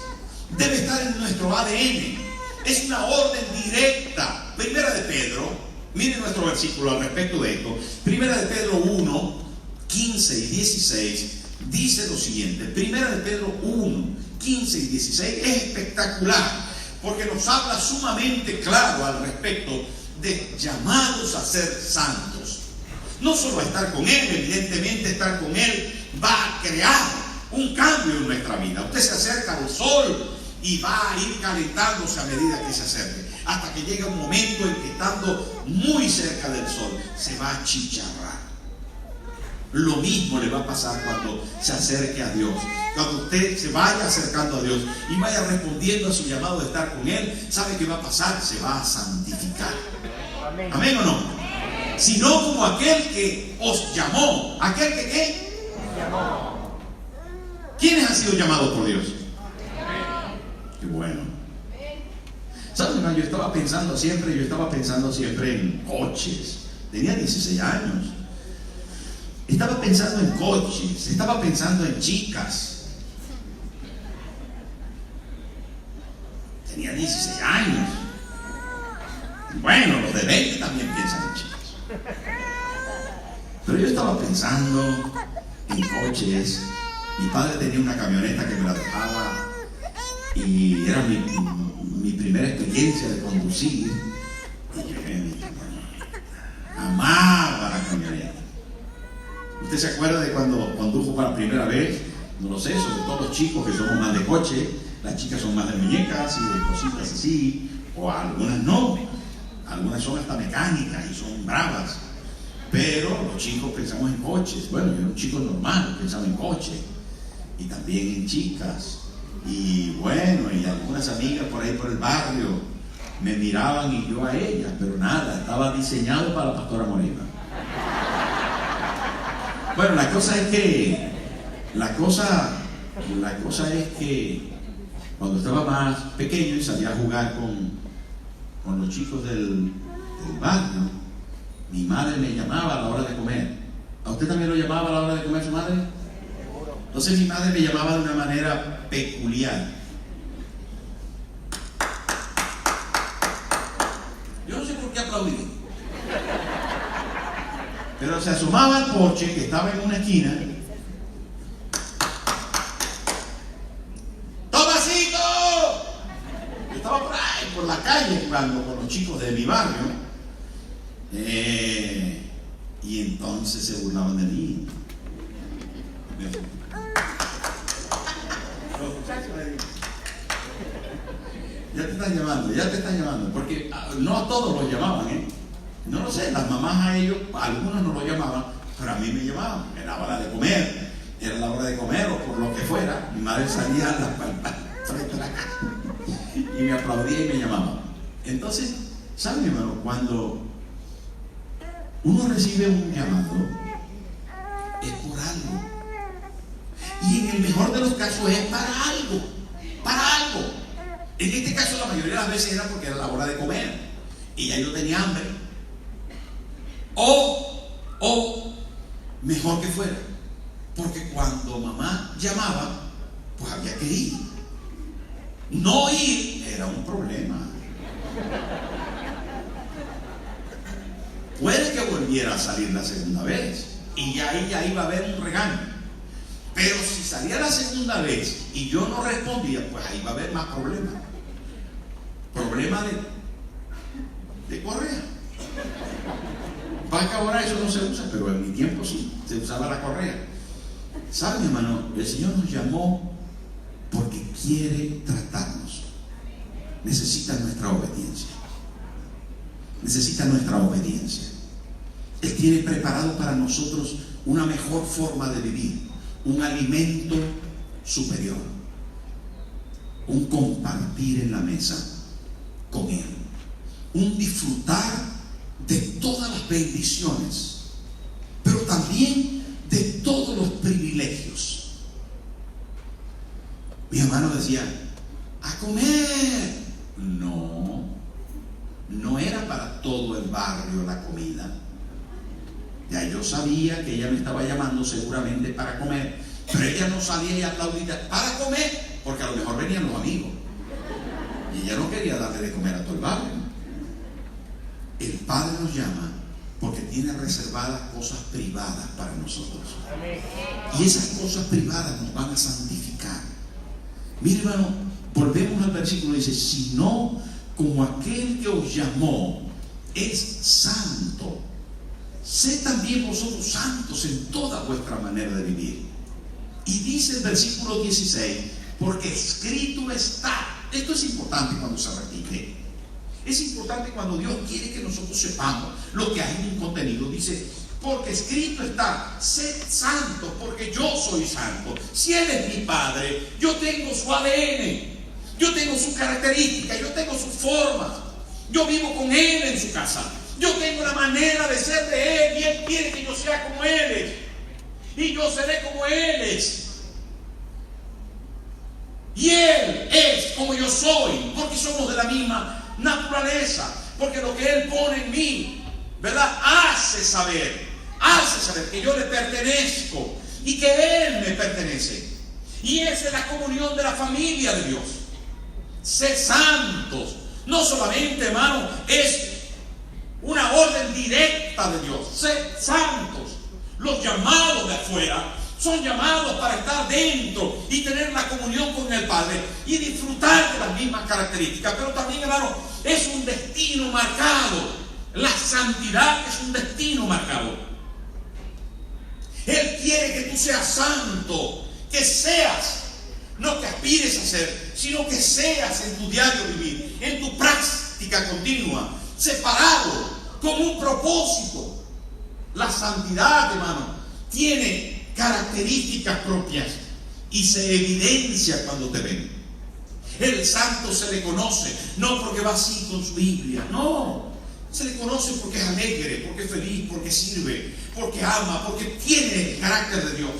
Debe estar en nuestro ADN. Es una orden directa. Primera de Pedro, miren nuestro versículo al respecto de esto. Primera de Pedro 1, 15 y 16 dice lo siguiente. Primera de Pedro 1, 15 y 16 es espectacular porque nos habla sumamente claro al respecto de llamados a ser santos. No solo a estar con Él, evidentemente estar con Él va a crear un cambio en nuestra vida. Usted se acerca al sol y va a ir calentándose a medida que se acerque, hasta que llega un momento en que, estando muy cerca del sol, se va a achicharrar. Lo mismo le va a pasar cuando se acerque a Dios. Cuando usted se vaya acercando a Dios y vaya respondiendo a su llamado de estar con Él, ¿sabe qué va a pasar? Se va a santificar. ¿Amén, ¿amén o no? Sino como aquel que os llamó. ¿Aquel que qué? Os llamó. ¿Quiénes han sido llamados por Dios? Qué bueno. ¿Sabes, hermano? Yo estaba pensando siempre en coches. Tenía 16 años. Estaba pensando en coches, estaba pensando en chicas. Tenía 16 años. Bueno, los de 20 también piensan en chicas. Pero yo estaba pensando en coches. Mi padre tenía una camioneta que me la dejaba y era mi primera experiencia de conducir. Y yo amaba la camioneta. ¿Usted se acuerda de cuando condujo para la primera vez? No lo sé, sobre todo los chicos que somos más de coche. Las chicas son más de muñecas y de cositas así, o algunas no. Algunas son hasta mecánicas y son bravas. Pero los chicos pensamos en coches. Bueno, yo era un chico normal, pensaba en coches. Y también en chicas. Y bueno, y algunas amigas por ahí por el barrio me miraban y yo a ellas, pero nada, estaba diseñado para la pastora Morena. Bueno, la cosa es que cuando estaba más pequeño y salía a jugar con los chicos del barrio, mi madre me llamaba a la hora de comer. ¿A usted también lo llamaba a la hora de comer su madre? Entonces mi madre me llamaba de una manera peculiar. Yo no sé por qué aplaudí. Pero se asomaba al porche que estaba en una esquina. ¡Tomasito! Yo estaba por ahí, por la calle, jugando con los chicos de mi barrio. Y entonces se burlaban de mí. Ya te están llamando, porque no a todos los llamaban, no lo sé, las mamás a ellos, algunos no lo llamaban, pero a mí me llamaban, era la hora de comer o por lo que fuera. Mi madre salía frente a la casa y me aplaudía y me llamaba. Entonces, ¿saben, hermano? Cuando uno recibe un llamado, es por algo. Y en el mejor de los casos es para algo. En este caso la mayoría de las veces era porque era la hora de comer y ya yo tenía hambre. O mejor que fuera, porque cuando mamá llamaba, pues había que ir. No ir era un problema. Puede que volviera a salir la segunda vez y ya ahí ya iba a haber un regaño. Pero si salía la segunda vez y yo no respondía, pues ahí va a haber más problemas. Problema de correa. Para que ahora eso no se usa, pero en mi tiempo sí, se usaba la correa. ¿Saben, hermano? El Señor nos llamó porque quiere tratarnos. Necesita nuestra obediencia. Él tiene preparado para nosotros una mejor forma de vivir, un alimento superior, un compartir en la mesa con Él, un disfrutar de todas las bendiciones, pero también de todos los privilegios. Mi hermano decía, a comer. No era para todo el barrio la comida. Ya yo sabía que ella me estaba llamando seguramente para comer, pero ella no salía y aplaudía para comer, porque a lo mejor venían los amigos y ella no quería darle de comer a todo el barrio. El Padre nos llama porque tiene reservadas cosas privadas para nosotros, y esas cosas privadas nos van a santificar. Mire, hermano, volvemos al versículo, dice, sino como aquel que os llamó es santo, sed también vosotros santos en toda vuestra manera de vivir. Y dice el versículo 16, porque escrito está. Esto es importante cuando se repite. Es importante cuando Dios quiere que nosotros sepamos lo que hay en un contenido. Dice, porque escrito está, sed santos, porque yo soy santo. Si Él es mi Padre, yo tengo su ADN, yo tengo sus características, yo tengo sus formas. Yo vivo con Él en su casa. Yo tengo una manera de ser de Él y Él quiere que yo sea como Él es. Y yo seré como Él es. como yo soy, porque somos de la misma naturaleza, porque lo que Él pone en mí, ¿verdad?, hace saber que yo le pertenezco y que Él me pertenece. Y esa es la comunión de la familia de Dios. Sé santos. No solamente, hermano, es una orden directa de Dios. Sé santos. Los llamados de afuera son llamados para estar dentro y tener la comunión con el Padre y disfrutar de las mismas características. Pero también, hermano, es un destino marcado. La santidad es un destino marcado. Él quiere que tú seas santo, que seas, no que aspires a ser, sino que seas en tu diario vivir, en tu práctica continua, separado, con un propósito. La santidad, hermano, tiene características propias y se evidencia cuando te ven. El santo se le conoce, no porque va así con su Biblia, no. Se le conoce porque es alegre, porque es feliz, porque sirve, porque ama, porque tiene el carácter de Dios,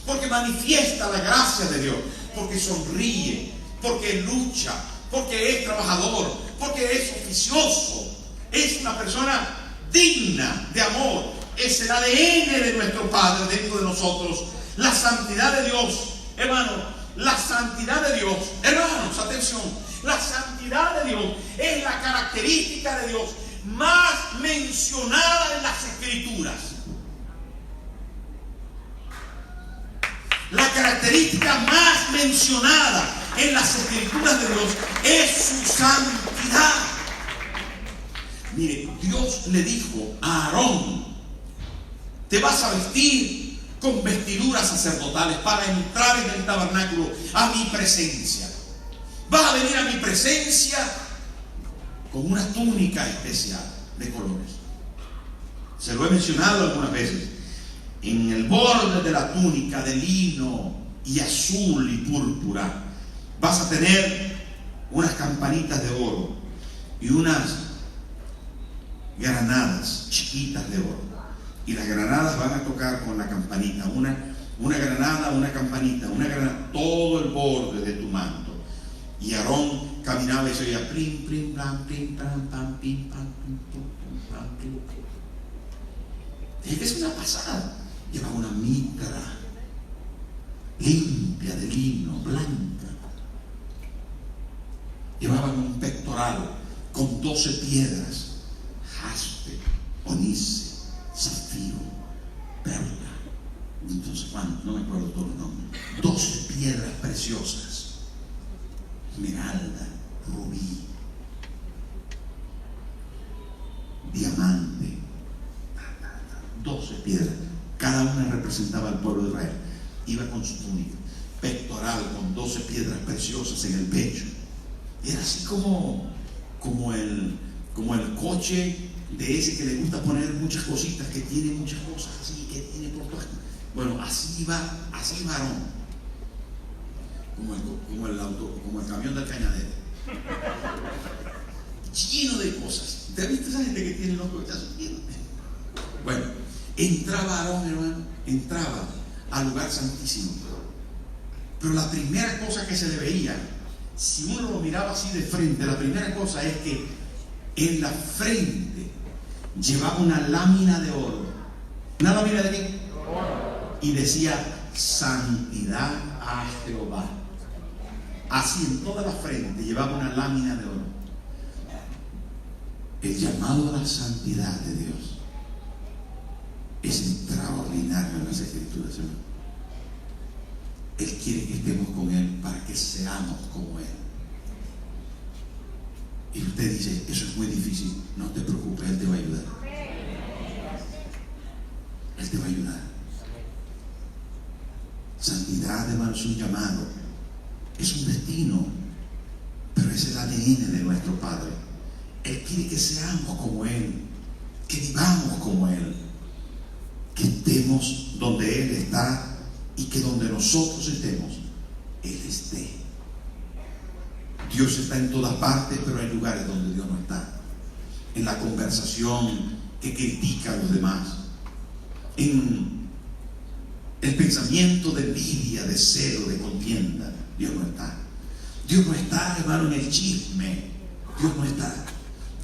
porque manifiesta la gracia de Dios, porque sonríe, porque lucha, porque es trabajador, porque es oficioso, es una persona digna de amor. Es el ADN de nuestro Padre dentro de nosotros. La santidad de Dios, hermano, la santidad de Dios, hermanos, atención, la santidad de Dios es la característica de Dios más mencionada en las Escrituras. La característica más mencionada en las Escrituras de Dios es su santidad. Mire, Dios le dijo a Aarón: te vas a vestir con vestiduras sacerdotales para entrar en el tabernáculo a mi presencia. Vas a venir a mi presencia con una túnica especial de colores. Se lo he mencionado algunas veces. En el borde de la túnica de lino y azul y púrpura vas a tener unas campanitas de oro y unas granadas chiquitas de oro. Y las granadas van a tocar con la campanita. Una granada, una campanita, una granada, todo el borde de tu manto. Y Aarón caminaba y se oía plim, plim, plam, plim, plam, pam, pim, pam, pim, pum, pam, plim. Es una pasada. Llevaba una mitra limpia de lino, blanca. Llevaban un pectoral con 12 piedras: jaspe, onice, zafiro, perla, entonces cuánto, no me acuerdo todos los nombres. 12 piedras preciosas: esmeralda, rubí, diamante, 12 piedras. Cada una representaba al pueblo de Israel. Iba con su túnica, pectoral con 12 piedras preciosas en el pecho. Era así como el coche de ese que le gusta poner muchas cositas, que tiene muchas cosas así, que tiene por todas. Bueno, así va Aarón, como el camión del cañadero, lleno de cosas. ¿Te has visto esa gente que tiene los cochazos llenos? Bueno, entraba Aarón, hermano, entraba al lugar santísimo. Pero la primera cosa que se le veía, si uno lo miraba así de frente, la primera cosa es que en la frente llevaba una lámina de oro. ¿Una lámina de qué? Y decía: santidad a Jehová. Así en toda la frente llevaba una lámina de oro. El llamado a la santidad de Dios es extraordinario en las Escrituras, hermano. Él quiere que estemos con Él para que seamos como Él. Y usted dice: eso es muy difícil. No te preocupes, Él te va a ayudar. Él te va a ayudar. Santidad, hermano, es un llamado, es un destino, pero es el ADN de nuestro Padre. Él quiere que seamos como Él, que vivamos como Él, que estemos donde Él está y que donde nosotros estemos, Él esté. Dios está en todas partes, pero hay lugares donde Dios no está. En la conversación que critica a los demás, en el pensamiento de envidia, de celo, de contienda, Dios no está. Dios no está, hermano, en el chisme. Dios no está.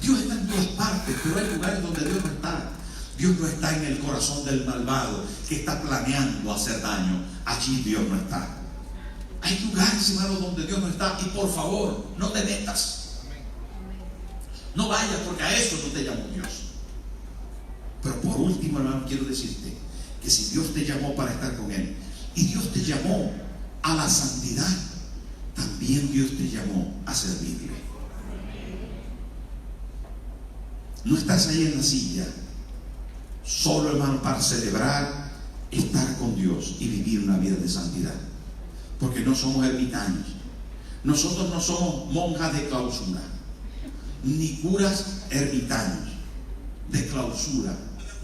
Dios está en todas partes, pero hay lugares donde Dios no está. Dios no está en el corazón del malvado que está planeando hacer daño. Allí Dios no está. Hay lugares, hermano, donde Dios no está. Y por favor, no te metas. No vayas, porque a eso no te llamó Dios. Pero por último, hermano, quiero decirte que si Dios te llamó para estar con Él y Dios te llamó a la santidad, también Dios te llamó a servirle. No estás ahí en la silla solo, hermano, para celebrar estar con Dios y vivir una vida de santidad, porque no somos ermitaños. Nosotros no somos monjas de clausura, ni curas ermitaños de clausura.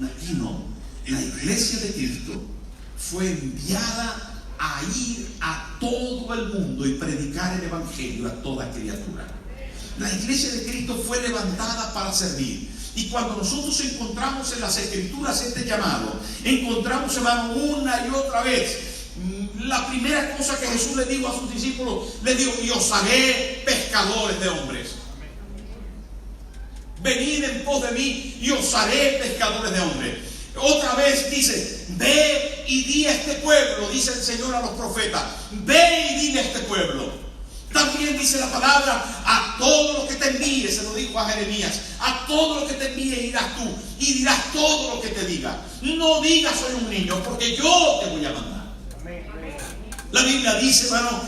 Aquí no. La iglesia de Cristo fue enviada a ir a todo el mundo y predicar el evangelio a toda criatura. La iglesia de Cristo fue levantada para servir. Y cuando nosotros encontramos en las Escrituras este llamado, encontramos, hermano, una y otra vez la primera cosa que Jesús le dijo a sus discípulos: le dijo, y os haré pescadores de hombres. Venid en pos de mí y os haré pescadores de hombres. Otra vez dice, ve y di a este pueblo, dice el Señor a los profetas, ve y dile a este pueblo. También dice la palabra, a todo lo que te envíe, se lo dijo a Jeremías, a todo lo que te envíe irás tú y dirás todo lo que te diga. No digas soy un niño, porque yo te voy a mandar. La Biblia dice, hermano,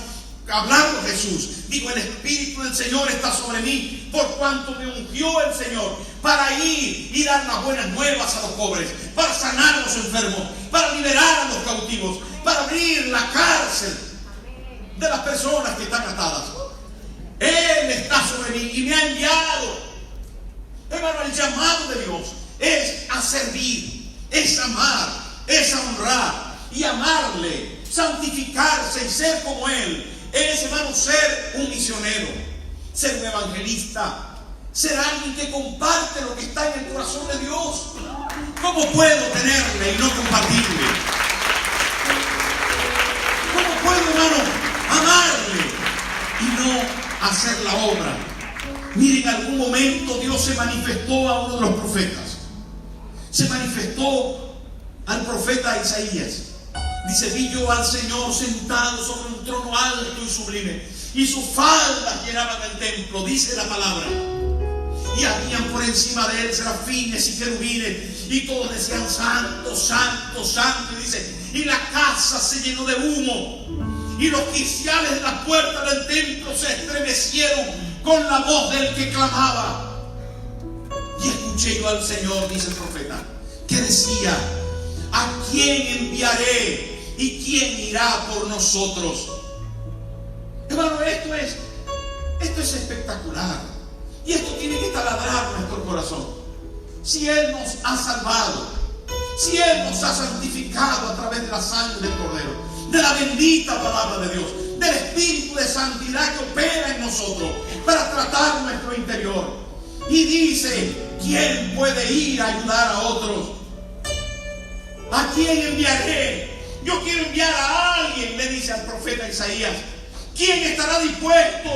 hablando Jesús, dijo, el Espíritu del Señor está sobre mí, por cuanto me ungió el Señor para ir y dar las buenas nuevas a los pobres, para sanar a los enfermos, para liberar a los cautivos, para abrir la cárcel de las personas que están atadas. Él está sobre mí y me ha enviado. Hermano, el llamado de Dios es a servir, es amar, es a honrar y amarle, santificarse y ser como Él. Es, hermano, ser un misionero, ser un evangelista, ser alguien que comparte lo que está en el corazón de Dios. ¿Cómo puedo tenerle y no compartirle? ¿Cómo puedo, hermano, amarle y no hacer la obra? Mire, en algún momento Dios se manifestó a uno de los profetas. Se manifestó al profeta Isaías. Dice, vi yo al Señor sentado sobre un trono alto y sublime, y sus faldas llenaban el templo, dice la palabra. Y habían por encima de él serafines y querubines, y todos decían, santo, santo, santo. Y dice, y la casa se llenó de humo, y los quiciales de la puerta del templo se estremecieron con la voz del que clamaba. Y escuché yo al Señor, dice el profeta, que decía, ¿a quién enviaré? ¿Y quién irá por nosotros? Hermano, esto es espectacular. Y esto tiene que taladrar nuestro corazón. Si Él nos ha salvado, si Él nos ha santificado a través de la sangre del Cordero, de la bendita palabra de Dios, del Espíritu de santidad que opera en nosotros para tratar nuestro interior. Y dice, ¿quién puede ir a ayudar a otros? ¿A quién enviaré? Yo quiero enviar a alguien, le dice al profeta Isaías. ¿Quién estará dispuesto?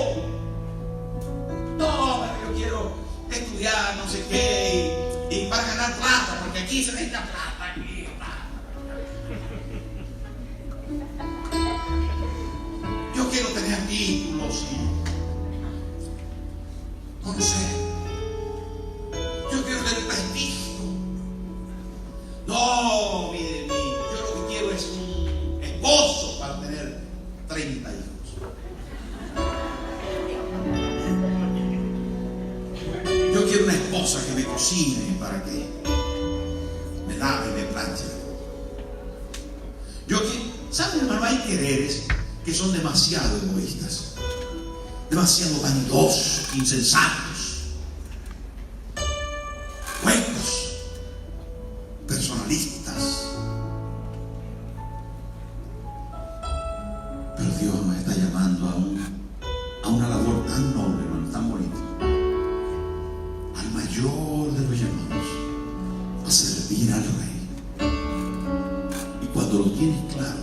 No, yo quiero estudiar no sé qué y para ganar plata, porque aquí se necesita plata. Yo quiero tener títulos y conocer. Yo quiero tener prestigio. No, mire, yo lo que quiero es un esposo para tener 30 hijos. Yo quiero una esposa que me cocine para que me lave y me planche. ¿Saben, hermano? Hay quereres que son demasiado egoístas, demasiado vanidosos, insensatos, huecos, personalistas. Pero Dios nos está llamando a una labor tan noble, hermano, tan bonita, al mayor de los llamados, a servir al Rey. Y cuando lo tienes claro,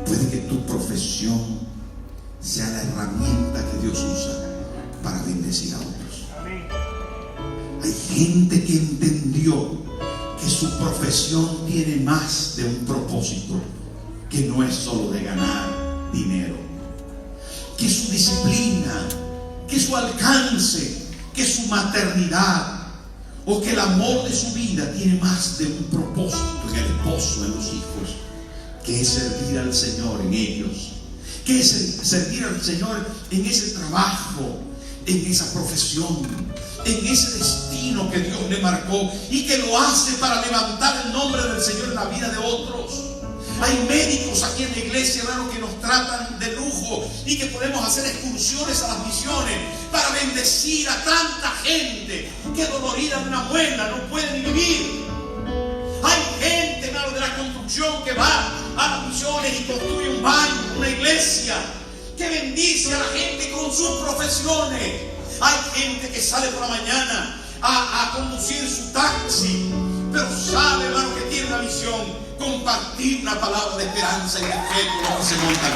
puede que tu profesión sea la herramienta que Dios usa para bendecir a otros. Hay gente que entendió que su profesión tiene más de un propósito, que no es solo de ganar dinero, que su disciplina, que su alcance, que su maternidad o que el amor de su vida tiene más de un propósito en el esposo, en los hijos, que es servir al Señor en ellos, que es servir al Señor en ese trabajo, en esa profesión, en ese destino que Dios le marcó y que lo hace para levantar el nombre del Señor en la vida de otros. Hay médicos aquí en la iglesia, hermano, que nos tratan de lujo y que podemos hacer excursiones a las misiones para bendecir a tanta gente que dolorida de una muela no puede ni vivir. Hay gente, hermano, de la construcción que va a las misiones y construye un baño, una iglesia, que bendice a la gente con sus profesiones. Hay gente que sale por la mañana a conducir su taxi, pero sabe, hermano, que tiene una misión: compartir una palabra de esperanza y de fe con los que se montan.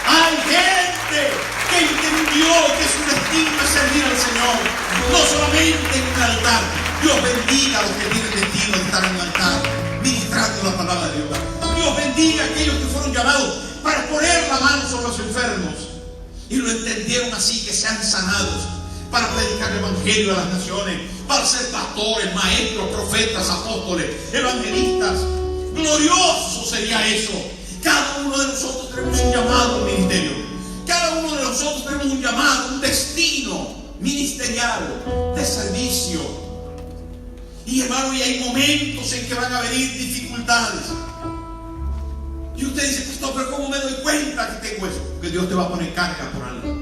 Hay gente que entendió que su destino es servir al Señor, no solamente en un altar. Dios bendiga a los que tienen destino de estar en un altar ministrando la palabra de Dios. Dios bendiga a aquellos que fueron llamados para poner la mano sobre los enfermos y lo entendieron así, que sean sanados, para predicar el evangelio a las naciones, para ser pastores, maestros, profetas, apóstoles, evangelistas. Glorioso sería eso. Cada uno de nosotros tenemos un llamado al ministerio. Cada uno de nosotros tenemos un llamado, un destino ministerial de servicio. Y hermano, y hay momentos en que van a venir dificultades. Y usted dice: pastor, pero ¿cómo me doy cuenta que tengo eso? Porque Dios te va a poner carga por algo.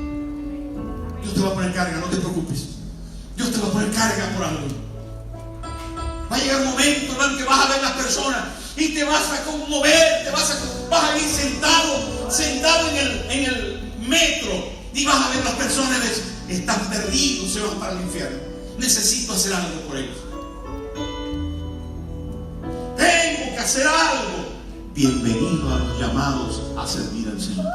Dios te va a poner carga, no te preocupes. Dios te va a poner carga por algo. Va a llegar un momento, hermano, que vas a ver las personas y te vas a conmover, vas a ir sentado en el metro y vas a ver las personas que están perdidos, se van para el infierno. Necesito hacer algo por ellos. Tengo que hacer algo. Bienvenido a los llamados a servir al Señor.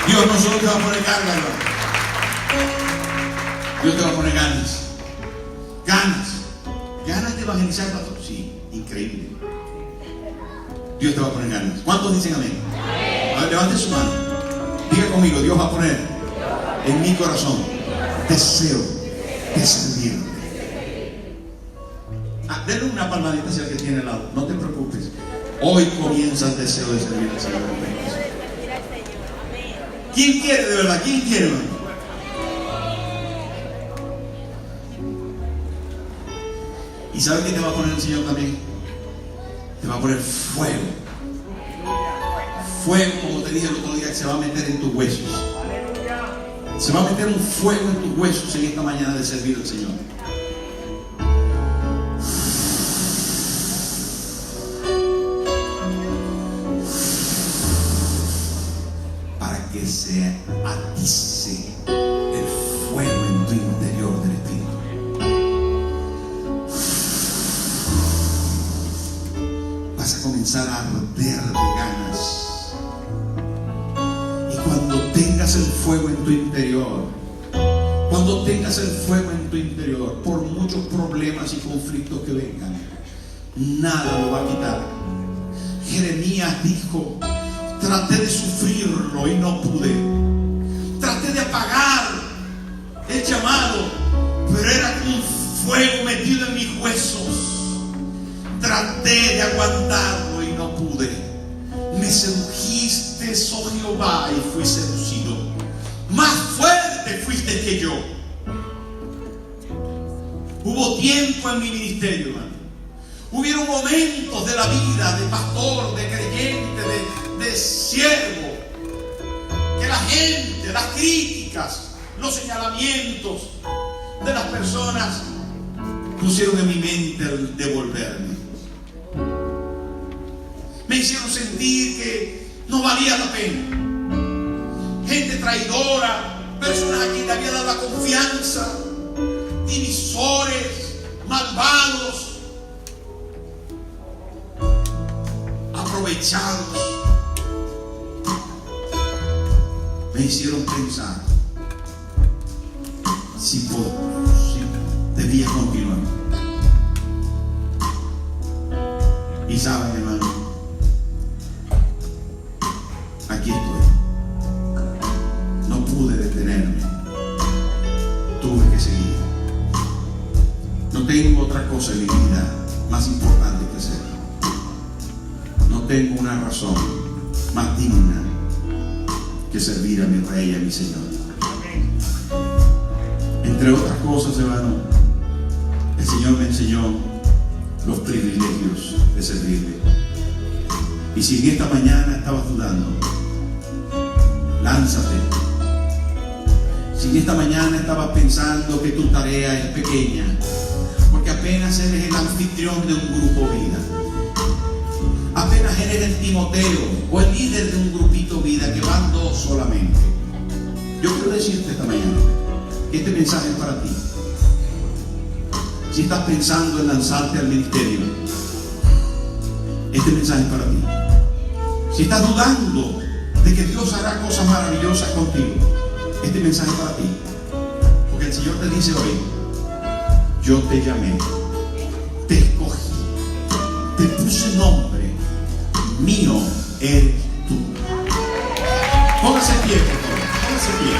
Dios no solo te va a poner carga, hermano. Dios te va a poner ganas de evangelizar, pastor. Sí, increíble. Dios te va a poner ganas. ¿Cuántos dicen amén? A ver, levante su mano. Diga conmigo: Dios va a poner en mi corazón deseo de servirle. Denle una palmadita hacia el que tiene al lado. No te preocupes. Hoy comienza el deseo de servir al Señor. ¿Quién quiere de verdad? ¿Quién quiere, hermano? ¿Y sabe qué te va a poner el Señor también? Te va a poner fuego. Fuego, como te dije el otro día, que se va a meter en tus huesos. Se va a meter un fuego en tus huesos en esta mañana de servir al Señor. Para que se atice el fuego en tu interior del Espíritu. Vas a comenzar a arder de ganas. Y cuando tengas el fuego en tu interior, por muchos problemas y conflictos que vengan, nada lo va a quitar. Jeremías dijo: traté de sufrirlo y no pude. Traté de apagar el llamado, pero era como un fuego metido en mis huesos. Traté de aguantarlo y no pude. Me sedujiste, oh Jehová, y fui seducido. Más fuerte fuiste que yo. Hubo tiempo en mi ministerio, hermano. Hubieron momentos de la vida de pastor, de creyente, de siervo, que la gente, las críticas, los señalamientos de las personas pusieron en mi mente el devolverme. Me hicieron sentir que no valía la pena. Gente traidora, personas a quien le había dado la confianza, divisores, malvados. aprovechados, me hicieron pensar si debía continuar. Y saben, hermano, aquí estoy. No pude detenerme, tuve que seguir. No tengo otra cosa en mi vida más importante que hacer. No tengo una razón más digna que servir a mi Rey y a mi Señor. Entre otras cosas, hermano, el Señor me enseñó los privilegios de servirle. Y si en esta mañana estabas dudando, lánzate. Si en esta mañana estabas pensando que tu tarea es pequeña, porque apenas eres el anfitrión de un grupo vida, apenas eres el Timoteo o el líder de un grupito vida que van dos solamente, yo quiero decirte esta mañana que este mensaje es para ti. Si estás pensando en lanzarte al ministerio, este mensaje es para ti. Si estás dudando de que Dios hará cosas maravillosas contigo, este mensaje es para ti. Porque el Señor te dice hoy: yo te llamé, te escogí, te puse nombre, mío eres tú. Póngase en pie, por favor, póngase en pie.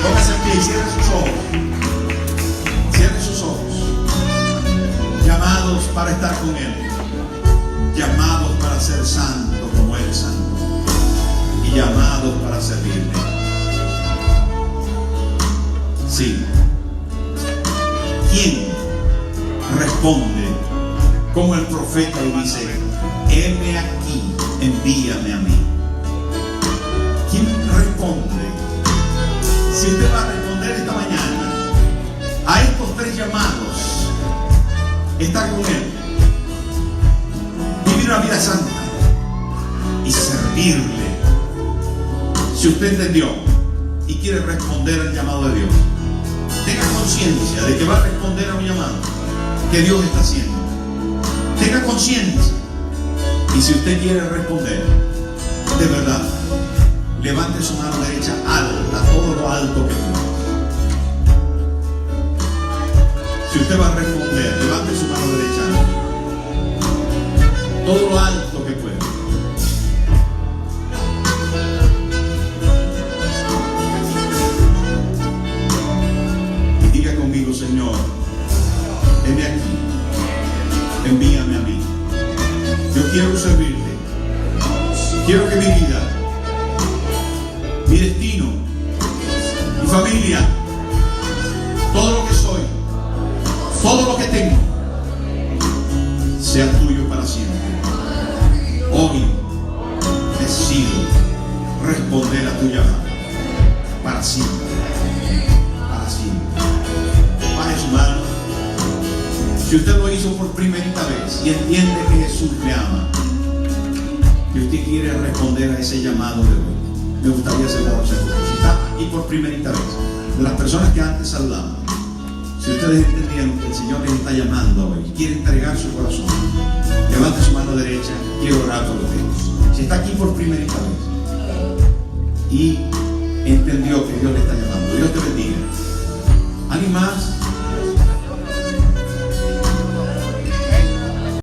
Póngase en pie y cierre sus ojos. Cierre sus ojos. Llamados para estar con Él, llamados para ser santo como Él es santo, y llamados para servirle. Sí. ¿Quién responde como el profeta y dice: heme aquí, envíame a mí? ¿Quién responde? Si usted va a responder esta mañana a estos tres llamados: estar con Él, vivir una vida santa y servirle. Si usted entendió y quiere responder al llamado de Dios, tenga conciencia de que va a responder a un llamado que Dios está haciendo. Tenga conciencia. Y si usted quiere responder de verdad, levante su mano derecha alta, todo lo alto que pueda. Si usted va a responder, levante su mano derecha alta, todo lo alto que pueda. Y diga conmigo: Señor, heme aquí, envíame a mí. Yo quiero servirte. Quiero que mi vida, mi destino, mi familia, todo lo que soy, todo lo que tengo, sea tuyo para siempre. Hoy decido responder a tu llamada para siempre. Para siempre. Baje su mano. Si usted lo hizo por primerita vez y entiende que Jesús le ama, y usted quiere responder a ese llamado de hoy, me gustaría saludarlo. Si está aquí por primerita vez, de las personas que antes saludamos, si ustedes entendieron que el Señor les está llamando hoy y quiere entregar su corazón, levante su mano derecha. Quiero orar por ustedes. Si está aquí por primerita vez y entendió que Dios le está llamando, Dios te bendiga. ¿Alguien más?